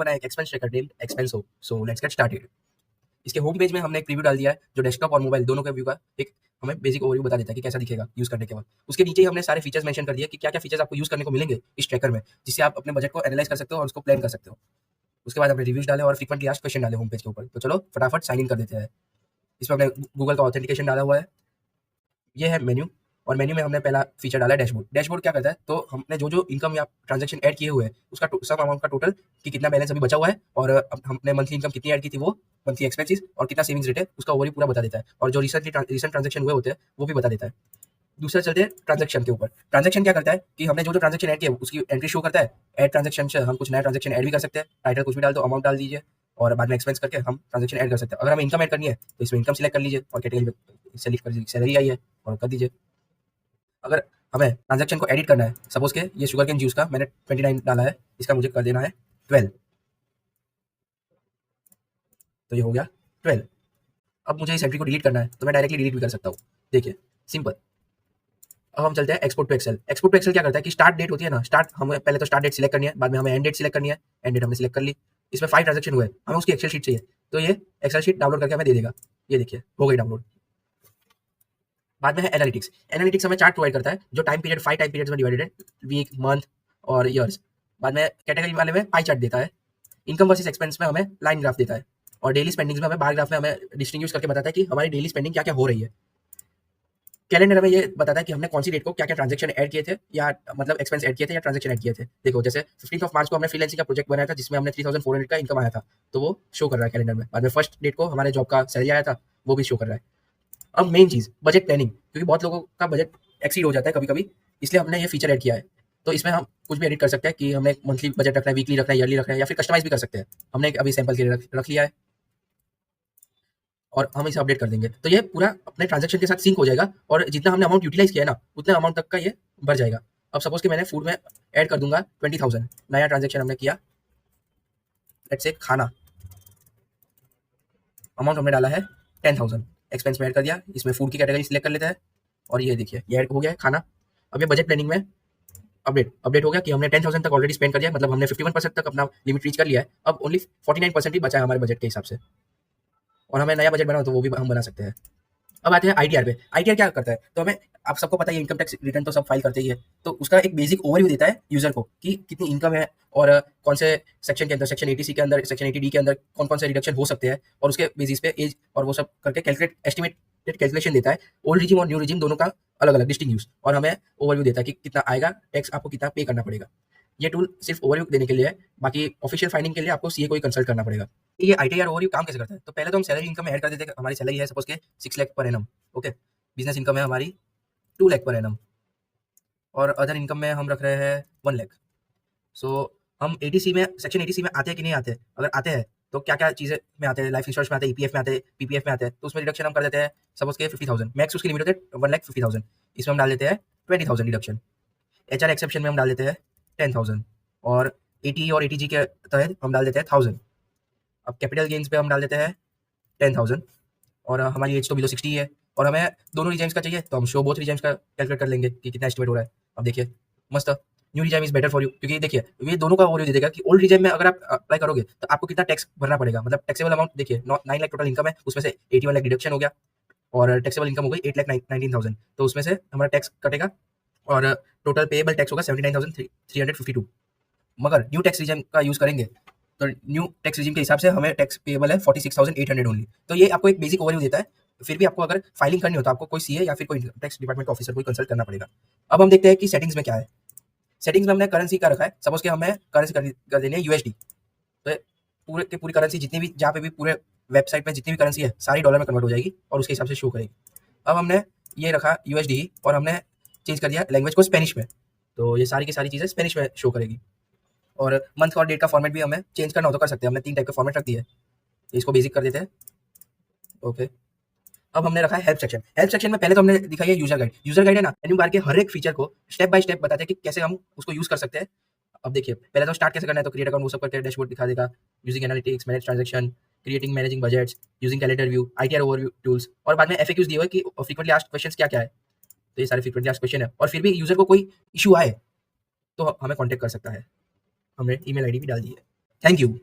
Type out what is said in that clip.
बना एक expense tracker named Expenso. So let's get started. इसके होम पेज में हमने एक प्रीव्यू डाल दिया है जो डेस्कटॉप और मोबाइल दोनों के व्यू का एक हमें बेसिक ओवरव्यू बता देता है कि कैसा दिखेगा यूज करने के बाद। उसके नीचे ही हमने सारे फीचर्स मेंशन कर दिए कि क्या क्या फीचर्स आपको यूज करने को मिलेंगे इस ट्रैकर में, जिससे आप अपने बजट को एनालाइज कर सकते हो और उसको प्लान कर सकते हो। उसके बाद हमने रिव्यूज डाले और फ्रीक्वेंटली आस्क्ड क्वेश्चन डाले होम पेज के ऊपर। तो चलो फटाफट साइन इन कर देते हैं। इसमें हमने गूगल का ऑथेंटिकेशन डाला हुआ है। ये है मेन्यू और मेन्यू में हमने पहला फीचर डाला है डैशबोर्ड। डैशबोर्ड क्या करता है, तो हमने जो जो इनकम या ट्रांजैक्शन ऐड किए हुए हैं उसका सम अमाउंट का टोटल कि कितना बैलेंस अभी बचा हुआ है और हमने मंथली इनकम कितनी ऐड की थी वो, मंथली एक्सपेंसेस और कितना सेविंग्स रेट है उसका ओवरव्यू पूरा बता देता है। और जो रिसेंट ट्रांजैक्शन हुए होते हैं वो भी बता देता है। दूसरा चलते हैं ट्रांजैक्शन के ऊपर। ट्रांजैक्शन क्या करता है कि हमने जो जो ट्रांजैक्शन ऐड किया उसकी एंट्री शो करता है। ऐड ट्रांजैक्शन से हम कुछ नया ट्रांजैक्शन ऐड भी कर सकते हैं। टाइटल कुछ भी डाल दो, अमाउंट डाल दीजिए और बाद में एक्सपेंस करके हम ट्रांजैक्शन ऐड कर सकते हैं। अगर हमें इनकम ऐड करनी है तो इसमें इनकम सिलेक्ट कर लीजिए और कैटेगरी सेलेक्ट कर दीजिए, सैलरी आई है और कर दीजिए। अगर हमें ट्रांजैक्शन को एडिट करना है, सपोज के ये शुगर केन जूस का मैंने 29 डाला है, इसका मुझे कर देना है 12, तो ये हो गया 12। अब मुझे इस एंट्री को डिलीट करना है तो मैं डायरेक्टली डिलीट भी कर सकता हूँ। देखिए सिंपल। अब हम चलते हैं export to Excel. Export to Excel क्या करता है कि स्टार्ट डेट होती है ना, स्टार्ट हमें पहले तो स्टार्ट डेट सिलेक्ट करनी है, बाद में हमें एंड डेट सिलेक्ट करनी है। एंड डेट हमने सिलेक्ट कर ली। इसमें 5 ट्रांजैक्शन हुए, हमें उसकी एक्सेल शीट चाहिए, तो ये एक्सेल शीट डाउनलोड करके हमें दे देगा। ये देखिए हो गई डाउनलोड। बाद में है एनालिटिक्स। एनालिटिक्स हमें चार्ट प्रोवाइड करता है जो टाइम पीरियड 5 टाइम पीरियड्स में डिवाइडेड है, वीक, मंथ और ईयर्स। बाद में कैटेगरी वाले में पाई चार्ट देता है। इनकम वर्सेस एक्सपेंस में हमें लाइन ग्राफ देता है और डेली स्पेंडिंग्स में हमें बार ग्राफ में हमें डिस्टिंग्विश करके बताता है कि हमारी डेली स्पेंडिंग क्या क्या हो रही है। कैलेंडर में ये बताता है कि हमने कौन सी डेट को क्या क्या ट्रांजैक्शन ऐड किए थे या मतलब एक्सपेंस ऐड किए थे या ट्रांजैक्शन ऐड किए थे। देखो जैसे 15 मार्च को हमने फ्रीलांसिंग का प्रोजेक्ट बनाया था जिसमें हमने 3400 का इनकम आया था, तो वो शो कर रहा है कैलेंडर में। बाद में फर्स्ट डेट को हमारे जॉब का सैलरी आया था, वो भी शो कर रहा है। अब मेन चीज़ बजट प्लानिंग, क्योंकि बहुत लोगों का बजट एक्सीड हो जाता है कभी कभी, इसलिए हमने ये फीचर ऐड किया है। तो इसमें हम कुछ भी एडिट कर सकते हैं कि हमने मंथली बजट रखना है, वीकली रखना है, ईयरली रखना है या फिर कस्टमाइज भी कर सकते हैं। हमने अभी सैंपल के लिए रख लिया है और हम इसे अपडेट कर देंगे तो ये पूरा अपने ट्रांजैक्शन के साथ सिंक हो जाएगा और जितना हमने अमाउंट यूटिलाइज किया है ना उतना अमाउंट तक का ये बढ़ जाएगा। अब सपोज कि मैंने फूड में ऐड कर दूंगा 20,000, नया ट्रांजैक्शन हमने किया, लेट्स से खाना, अमाउंट हमने डाला है 10,000, एक्सपेंस में ऐड कर दिया। इसमें फूड की कैटेगरी सिलेक्ट कर लेते हैं और ये देखिए ये ऐड हो गया है खाना। अब ये बजट प्लानिंग में अपडेट हो गया कि हमने 10,000 तक ऑलरेडी स्पेंड कर दिया, मतलब हमने 51% तक अपना लिमिट रीच कर लिया है। अब ओनली 49% ही बचा है हमारे बजट के हिसाब से और हमें नया बजट बनाओ तो वो भी हम बना सकते हैं। अब आते हैं आईटीआर पे। आईटीआर क्या करता है, तो हमें आप सबको पता है इनकम टैक्स रिटर्न तो सब फाइल करते ही है, तो उसका एक बेसिक ओवरव्यू देता है यूजर को कि कितनी इनकम है और कौन से सेक्शन के अंदर, सेक्शन 80C के अंदर, सेक्शन 80D के अंदर कौन कौन से रिडक्शन हो सकते हैं और उसके बेसिस पे एज और वो सब करके कैलकुलेट एस्टिमेटेड कैलकुलेशन देता है। ओल्ड रिजिम और न्यू रिजिम दोनों का अलग अलग डिस्टिंग यूज और हमें ओवरव्यू देता है कि कितना आएगा टैक्स, आपको कितना पे करना पड़ेगा। ये टूल सिर्फ ओवरव्यू देने के लिए है, बाकी ऑफिशियल फाइंडिंग के लिए आपको सीए को ही कंसल्ट करना पड़ेगा। ये आईटीआर ओवरव्यू काम कैसे करता है, तो पहले तो हम सैलरी इनकम में ऐड कर देते हैं। हमारी सैलरी है सपोज के 6 lakh per annum, okay. Business income है हमारी 2 लाख पर एनम और अदर इनकम में हम रख रहे हैं 1 लाख। सो हम 80C में, सेक्शन 80C में आते हैं कि नहीं आते, अगर आते हैं तो क्या क्या चीज़ें में आते हैं, लाइफ इंश्योरेंस में आते हैं, ईपीएफ में आते हैं, पीपीएफ में आते हैं, तो उसमें रिडक्शन हम कर देते हैं सपोज के 50,000, मैक्स उसकी लिमिट होती है 1,50,000, इसमें हम डाल देते हैं 20,000 रिडक्शन। एचआर एक्सेप्शन में हम डाल देते हैं 10,000 और एटी और एटीजी के तहत हम डाल देते हैं 1,000। अब कैपिटल गेन्स पे हम डाल देते हैं 10,000 और हमारी एज तो बिलो 60 है और हमें दोनों रिजाइम्स का चाहिए तो हम शो बोथ रिजाइम्स का कैलकुलेट कर लेंगे कि कितना एस्टिमेट हो रहा है। अब देखिए मस्त, new regime is better for you, क्योंकि देखिए ये दोनों का ओवरव्यू दे देगा कि ओल्ड रिजाइम में अगर आप अप्लाई करोगे तो आपको कितना टैक्स भरना पड़ेगा, मतलब टैक्सेबल अमाउंट देखिए 9 लाख टोटल इनकम है, उसमें से 81 लाख डिडक्शन हो गया और टैक्सेबल इनकम हो गई 8,19,000, तो उसमें से हमारा टैक्स कटेगा और टोटल पेएबल टैक्स होगा 79,352। मगर न्यू टैक्स रिजिम का यूज करेंगे तो न्यू टैक्स रिजिम के हिसाब से हमें टैक्स पेएबल है 46,800 ओनली। तो ये आपको एक बेसिक ओवरव्यू देता है। फिर भी आपको अगर फाइलिंग करनी हो तो आपको कोई सीए या फिर कोई टैक्स डिपार्टमेंट का ऑफिसर कोई कंसल्ट करना पड़ेगा। अब हम देखते हैं कि सेटिंग्स में क्या है। सेटिंग्स में हमने करेंसी का रखा है, सपोज कि हमें करेंसी कर देनी है यूएसडी, तो पूरे की पूरी करेंसी जितनी भी जहाँ पे भी पूरे वेबसाइट में जितनी भी करेंसी है सारी डॉलर में कन्वर्ट हो जाएगी और उसके हिसाब से शो करेगी। अब हमने ये रखा यूएसडी और हमने चेंज कर दिया लैंग्वेज को स्पेनिश में, तो ये सारी की सारी चीज़ें स्पेनिश में शो करेगी। और मंथ और डेट का फॉर्मेट भी हमें चेंज करना हो तो कर सकते हैं, हमने 3 टाइप का फॉर्मेट रख दिया है, इसको बेसिक कर देते हैं, ओके। अब हमने रखा है हेल्प सेक्शन। हेल्प सेक्शन में पहले तो हमने दिखाई है यूजर गाइड। यूजर गाइड है ना, मेन्यू बार के हर एक फीचर को स्टेप बाय स्टेप बताते हैं कि कैसे हम उसको यूज कर सकते हैं। अब देखिए पहले तो स्टार्ट कैसे करना है, तो क्रिएट अकाउंट वो सब करके डैशबोर्ड दिखा देगा, using analytics, manage transaction, creating managing budgets, using calendar view, ITR overview tools और बाद में एफएक्यूज दिए हुए कि फ्रीक्वेंटली आस्क्ड क्वेश्चंस क्या-क्या है। तो ये सारे फ्रीक्वेंटली आस्क्ड क्वेश्चन है और फिर भी यूजर को कोई इशू आए तो हमें कांटेक्ट कर सकता है। हमने ईमेल आईडी भी डाल दी है। Thank you.